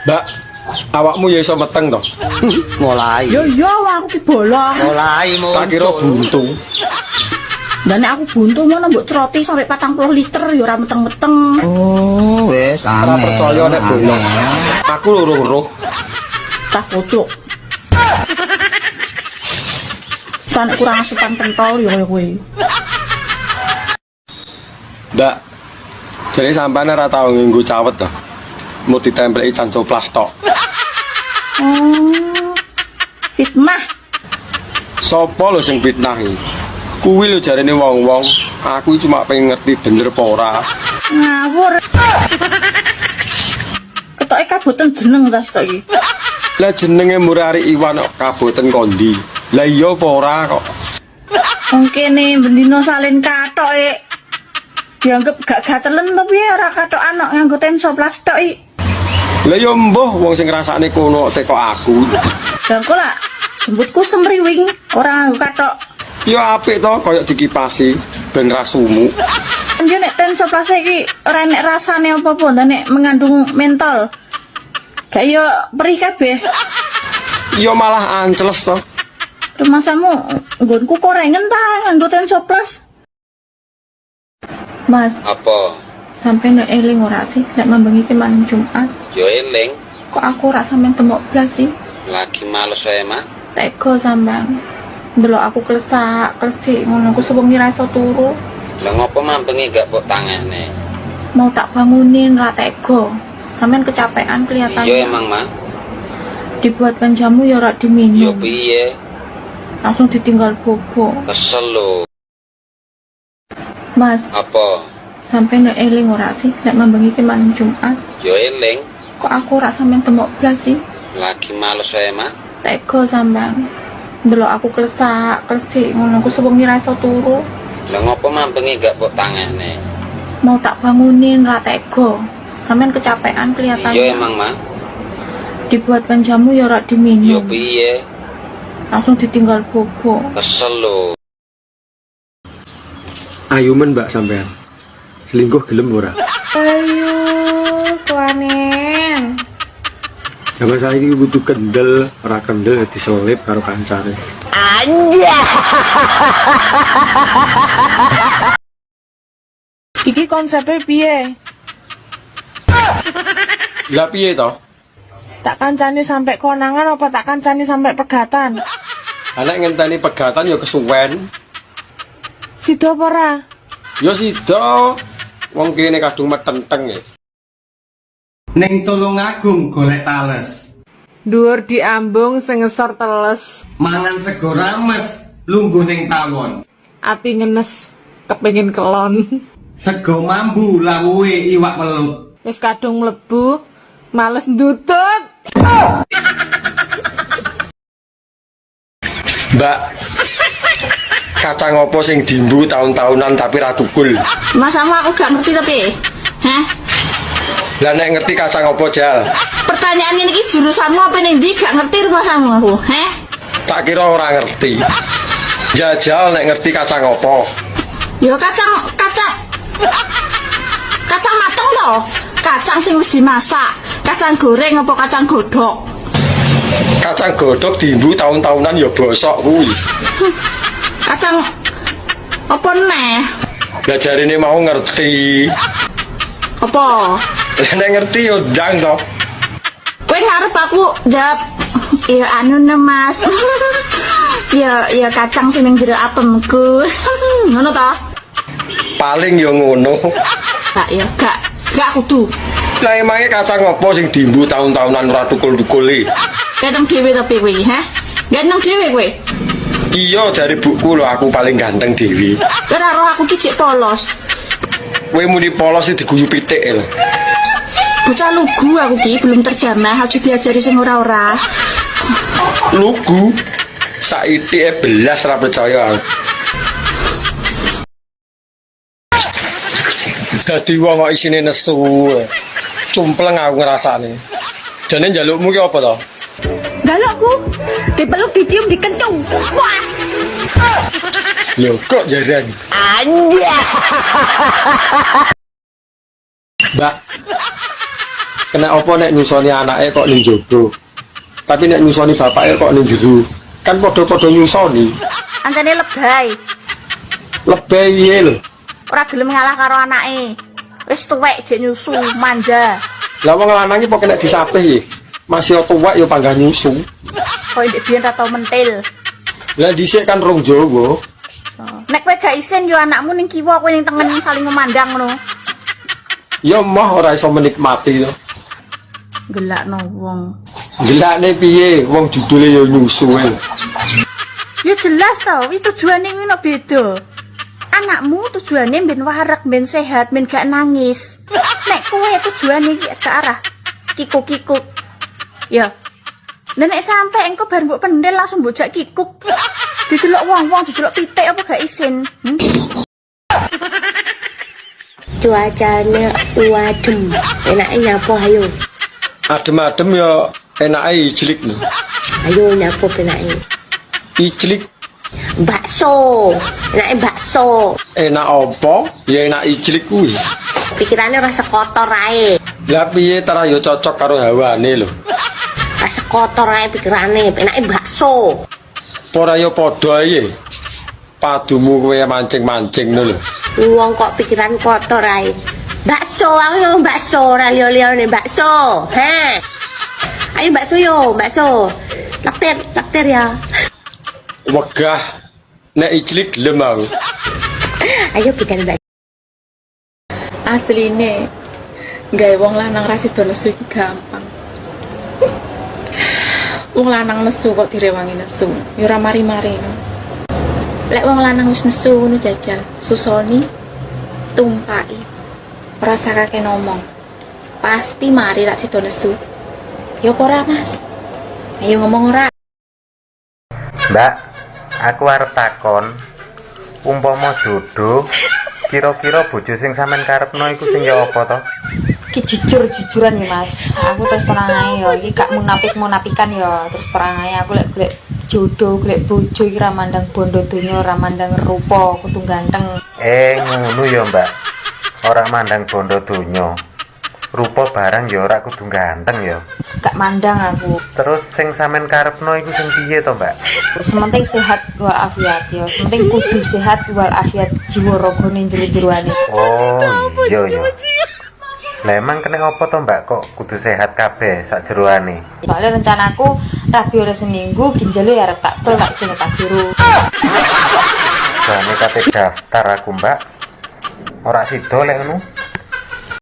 Mbak, awakmu ya iso meteng to? Mulai. Yo yo aku ki bolong. Mulai muncul. Tak kira buntu. Dan aku buntu ngono mbok croti sampai 40 liter ya ora meteng-meteng. Oh, wes Ora percaya nek bolong. Aku loro-loro. Cah kocok. Jan kurang asupan pentol ya kowe. Mbak, jadi sampean ora tau nganggo cawet to. Mau ditempeli cancoplas tok. Oh. Fitnah. Sopo lho sing fitnah iki? Kuwi lho jarene wong-wong, aku cuma pengen ngerti bener apa ora. Ngawur. Ketoke kaboten jeneng ta stok iki. Lah jenenge Murari Iwan kok kaboten kondi. Lah iya apa ora kok. Wong kene bendino salin katoke. Dianggap gak gatelen tapi ora katokan kok nganggo tenso plastik iki. Lah ya mbuh wong sing ngrasakne kono teko aku. Dan kok lah jemputku semriwing ora nganggo katok. Ya apik to koyo dikipasi ben ra sumuk. Yo nek tenso plastik iki ora nek rasane apa-apa nek mengandung mentol. Gak yo perih kabeh. Ya malah ancles to. Rumasamu nggonku korengen ta nganggo tenso plus. Mas, Apa? sampai nek eling ora sih nek mambengi ki malam Jumat. Yo eling, Kok aku ora sampean temok blas sih? lagi males wae mah. Teko sampean. Delok aku klesik ngono aku sewengi ra iso turu. Lah ngopo mambengi gak mbok tangane? Mau tak bangunin ra teko. Sampean kecapean kelihatannya. Iya emang mah. Dibuatkan jamu ya ora Yo diminum. piye? Langsung ditinggal bobo. Kesel lho. Mas, Apa? sampai nek eling ora sih nek mambengi ki malam Jumat. Yo eling, Kok aku ora sampean temok blas sih? lagi males wae mah. Teko sampean. Delok aku klesik ngono aku sewengi ra iso turu. Lah ngopo mambengi gak mbok tangane? Mau tak bangunin ra teko. Sampean kecapean kelihatannya. Iya emang mah. Dibuatkan jamu ya ora Yo diminum. piye? Langsung ditinggal bobo. Kesel lho. Ayo men Mbak sampean. Selingkuh gelem ora? Ayo, kuanen. Zaman saiki butuh kendel, ora kendel diselip karo kancane. Iki konsepnya piye? Lah piye to? Tak kancani sampai konangan apa tak kancani sampai pegatan? Anak ngenteni pegatan ya kesuwen. Sido apa ora? Ya sida. Wong kene kadung metenteng ya. Ning Tulungagung golek tales. Dhuwur diambung sing ngesor teles, Mangan sego rames, lungguh ning tawon. ati ngenes, kepengin kelon. Sego mambu lawuhe iwak welut. Wis kadung mlebu, males ndutut. Mbak, kacang opo sing dimbu tahun-tahunan tapi ra tukul. Masamu aku gak ngerti tapi. Hah? Lah nek ngerti kacang opo jal? Pertanyaan ini jurusanmu apa nih? Di gak ngerti masamu aku. Hah? Tak kira ora ngerti. Jajal nek ngerti kacang opo. Ya kacang mateng loh. Kacang sing wis dimasak. Kacang goreng apa kacang godhog? Kacang godhog dimbu tahun-tahunan ya bosok kuwi. Kacang apa neh? Lah jarine mau ngerti. Apa? Lah nek ngerti yo ndang to. Kowe ngarep aku jawab ya anu ne Mas. ya kacang sing ning jero apemku. Ngono ta? Paling yo ngono. Gak ya, gak kudu. Lah emangnya kacang opo sing dimbu tahun-tahunan ora tukul-tukule? Ganteng dhewe tapi kowe, ha? Ganteng dhewe kowe. Iya dari buku lho aku paling ganteng dewi. Ora roh aku ki cek polos. Kowe muni polos iki diguyu pitik lho. Bocah lugu aku ki belum terjamah, harus diajari sing ora-ora. Lugu saitike belas ra percaya aku. Dadi wong kok isine nesu. Cumpleng aku ngrasane. Jane njalukmu ki apa to? Galakku dipeluk dicium dikentung. Puas. Lho kok jaran? Anja. Mbak. Kena apa nek nyusoni anake kok ning jodo. Tapi nek nyusoni bapake kok ning jero. Kan padha-padha nyusoni. Antene lebay. Lebih piye lho. Ora gelem ngalah karo anake. Wis tuwek jek nyusu, manja. Lah wong lanang iki kok kena disapih ya. Masih tuwek ya panggah nyusu. Kowe ndek biyen ra tau mentil. Lah dhisik kan rong Jawa. Nek kowe gak isin yo anakmu ning kiwa, kowe ning tengen saling memandang ngono. Ya moh ora iso menikmati to. Gelakno wong. Gelakne piye? Wong judule ya nyusu ae. Ya jelas tau, itu tujuane ngono beda. Anakmu tujuane ben warak, ben sehat, ben gak nangis. Nek kowe tujuane iki ke arah kikuk-kikuk. Ya. Nek sampe engko bar mbok pendel langsung mbok jak kikuk. Didelok wong-wong, didelok pitik apa gak isin. Cuacanya wadem, enaknya nyapo ayo. Adem-adem ya enake ijlik lho. Ayo nyapo enaknya. Ijlik Bakso, enaknya bakso. enak apa? Ya enak ijlik kuwi. Pikirannya rasa kotor ae. Lah piye tara ya cocok karo hawane lho. Rasa kotor ae pikirannya, enaknya bakso. Ora ya padha ae. Padumu kowe mancing-mancing ngono lho. Wong kok pikiran kotor ae. Bakso, aku ngomong bakso, ora liyo-liyo nih bakso. He. Ayo bakso yo, bakso. Lakter ya. Wegah nek ijlik gelem aku. Ayo bikin bakso. Asline gawe wong lanang ra sida nesu iki gampang. Wong lanang nesu kok direwangi nesu, ya ora mari-mari. Lek wong lanang wis nesu ngono jajal, susoni tumpaki. Ora sakake ngomong. Pasti mari rak sida nesu. Ya apa ora, Mas? Ayo ngomong ora. Mbak, aku arep takon, umpama jodoh, kira-kira bojo sing sampean karepno iku sing ya apa to? Ki jujur-jujuran ya Mas, aku terus terang ae ya, iki gak munafik-munafikan ya, terus terang ae aku lek golek jodoh, golek bojo iki ra mandang bondo donya, ra mandang rupa, kudu ganteng. Ngono ya Mbak, ora mandang bondo donya. Rupa barang ya ora kudu ganteng ya. Gak mandang aku. Terus sing sampean karepno iku sing piye to Mbak? Terus penting sehat walafiat ya, penting kudu sehat walafiat jiwa ragane jero-jeroane. Oh iya ya. Lah emang kena apa to Mbak kok kudu sehat kabeh sak jeroane? Soalnya rencanaku rabi ora seminggu ginjale arep tak tol tak jene tak jero. Jane kate daftar aku Mbak. Ora sida lek ngono.